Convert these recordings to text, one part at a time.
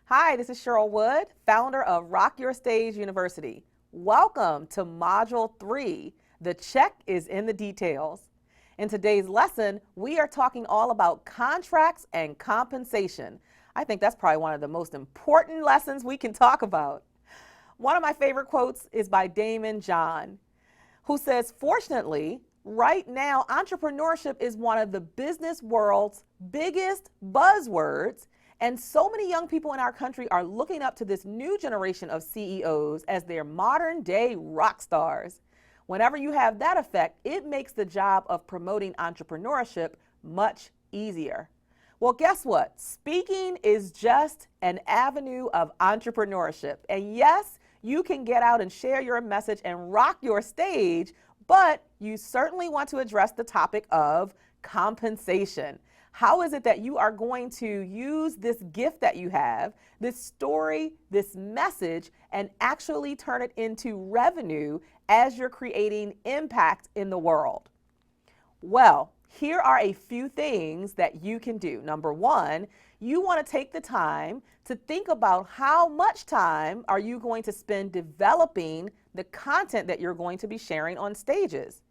Hi, this is Cheryl Wood, founder of Rock Your Stage University. Welcome to Module 3. The check is in the details. In today's lesson, we are talking all about contracts and compensation. I think that's probably one of the most important lessons we can talk about. One of my favorite quotes is by Damon John, who says, "Fortunately, right now, entrepreneurship is one of the business world's biggest buzzwords, and so many young people in our country are looking up to this new generation of CEOs as their modern day rock stars. Whenever you have that effect, it makes the job of promoting entrepreneurship much easier." Well, guess what? Speaking is just an avenue of entrepreneurship. And yes, you can get out and share your message and rock your stage, but you certainly want to address the topic of compensation. How is it that you are going to use this gift that you have, this story, this message, and actually turn it into revenue as you're creating impact in the world? Well, here are a few things that you can do. Number one, you want to take the time to think about how much time are you going to spend developing the content that you're going to be sharing on stages,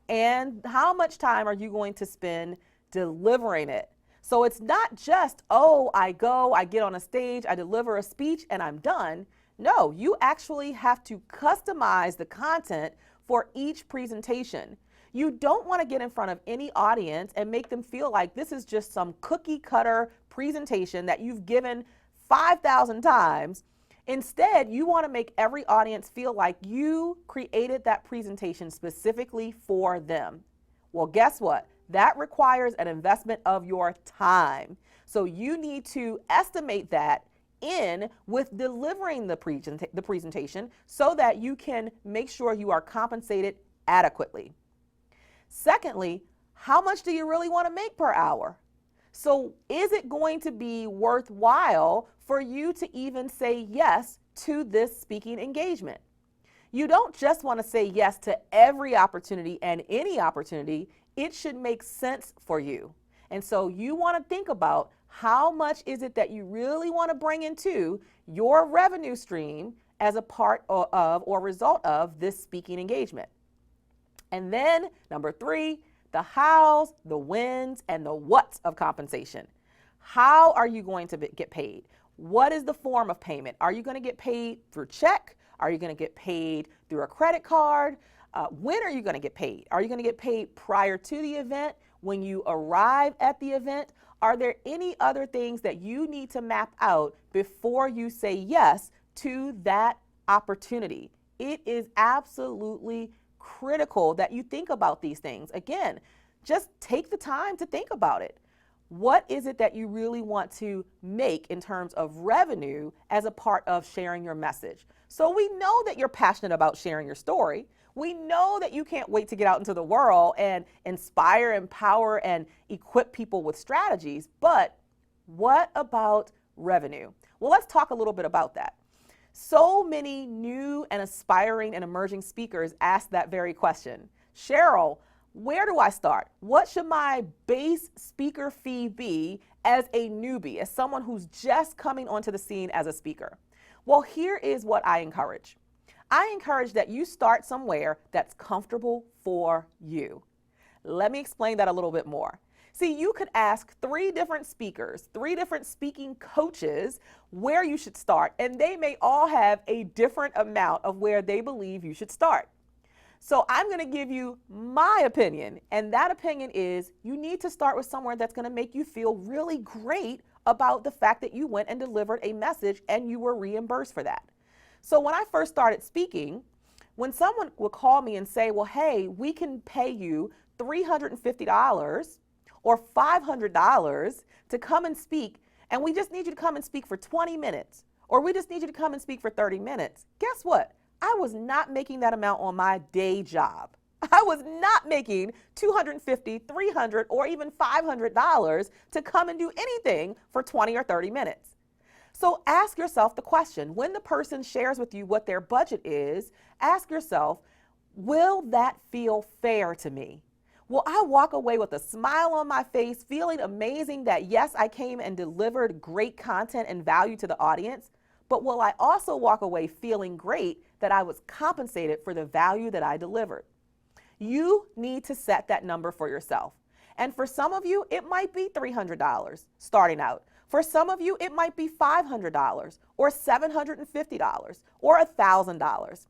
and how much time are you going to spend delivering it. So it's not just, oh, I get on a stage, I deliver a speech, and I'm done. No, you actually have to customize the content for each presentation. You don't want to get in front of any audience and make them feel like this is just some cookie cutter presentation that you've given 5,000 times. Instead, you want to make every audience feel like you created that presentation specifically for them. Well, guess what? That requires an investment of your time. So you need to estimate that in with delivering the presentation so that you can make sure you are compensated adequately. Secondly, how much do you really want to make per hour? So is it going to be worthwhile for you to even say yes to this speaking engagement? You don't just want to say yes to every opportunity and any opportunity. It should make sense for you. And so you want to think about how much is it that you really want to bring into your revenue stream as a part of or result of this speaking engagement. And then number three, the hows, the whens, and the whats of compensation. How are you going to get paid? What is the form of payment? Are you going to get paid through check? Are you going to get paid through a credit card? When are you going to get paid? Are you going to get paid prior to the event? When you arrive at the event? Are there any other things that you need to map out before you say yes to that opportunity? It is absolutely critical that you think about these things. Again, just take the time to think about it. What is it that you really want to make in terms of revenue as a part of sharing your message? So we know that you're passionate about sharing your story. We know that you can't wait to get out into the world and inspire, empower, and equip people with strategies. But what about revenue? Well, let's talk a little bit about that. So many new and aspiring and emerging speakers ask that very question. Cheryl, where do I start? What should my base speaker fee be as a newbie, as someone who's just coming onto the scene as a speaker? Well, here is what I encourage. I encourage that you start somewhere that's comfortable for you. Let me explain that a little bit more. See, you could ask 3 different speakers, 3 different speaking coaches where you should start, and they may all have a different amount of where they believe you should start. So I'm going to give you my opinion, and that opinion is you need to start with somewhere that's going to make you feel really great about the fact that you went and delivered a message and you were reimbursed for that. So when I first started speaking, when someone would call me and say, well, hey, we can pay you $350 or $500 to come and speak, and we just need you to come and speak for 20 minutes, or we just need you to come and speak for 30 minutes. Guess what? I was not making that amount on my day job. I was not making $250, $300, or even $500 to come and do anything for 20 or 30 minutes. So ask yourself the question, when the person shares with you what their budget is, ask yourself, will that feel fair to me? Will I walk away with a smile on my face, feeling amazing that yes, I came and delivered great content and value to the audience, but will I also walk away feeling great that I was compensated for the value that I delivered? You need to set that number for yourself. And for some of you, it might be $300 starting out. For some of you, it might be $500 or $750 or $1,000.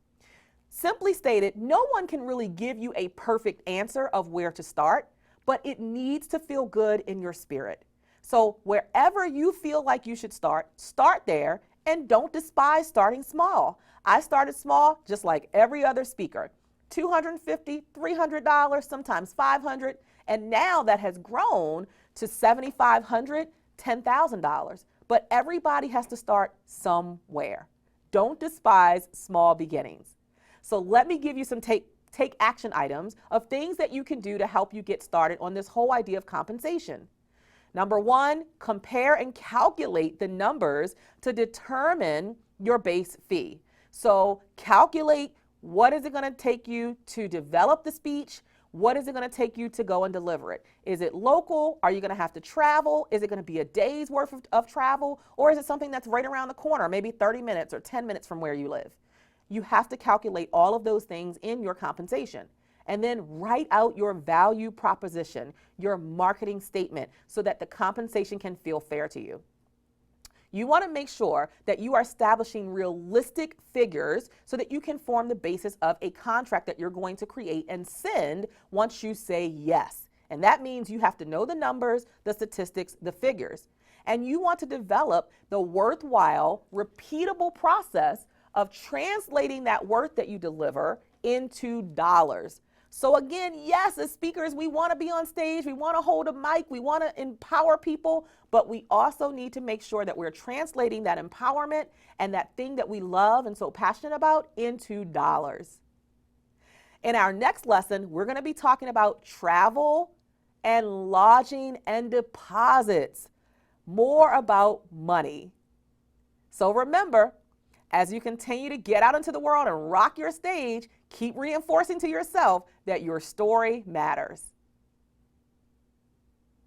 Simply stated, no one can really give you a perfect answer of where to start, but it needs to feel good in your spirit. So wherever you feel like you should start there, and don't despise starting small. I started small just like every other speaker. $250, $300, sometimes $500, and now that has grown to $7,500, $10,000. But everybody has to start somewhere. Don't despise small beginnings. So let me give you some take action items of things that you can do to help you get started on this whole idea of compensation. Number one, compare and calculate the numbers to determine your base fee. So calculate what is it going to take you to develop the speech? What is it going to take you to go and deliver it? Is it local? Are you going to have to travel? Is it going to be a day's worth of travel? Or is it something that's right around the corner, maybe 30 minutes or 10 minutes from where you live? You have to calculate all of those things in your compensation. And then write out your value proposition, your marketing statement, so that the compensation can feel fair to you. You want to make sure that you are establishing realistic figures so that you can form the basis of a contract that you're going to create and send once you say yes. And that means you have to know the numbers, the statistics, the figures. And you want to develop the worthwhile, repeatable process of translating that worth that you deliver into dollars. So again, yes, as speakers, we want to be on stage, we want to hold a mic, we want to empower people, but we also need to make sure that we're translating that empowerment and that thing that we love and so passionate about into dollars. In our next lesson, we're going to be talking about travel and lodging and deposits, more about money. So remember, as you continue to get out into the world and rock your stage, keep reinforcing to yourself that your story matters.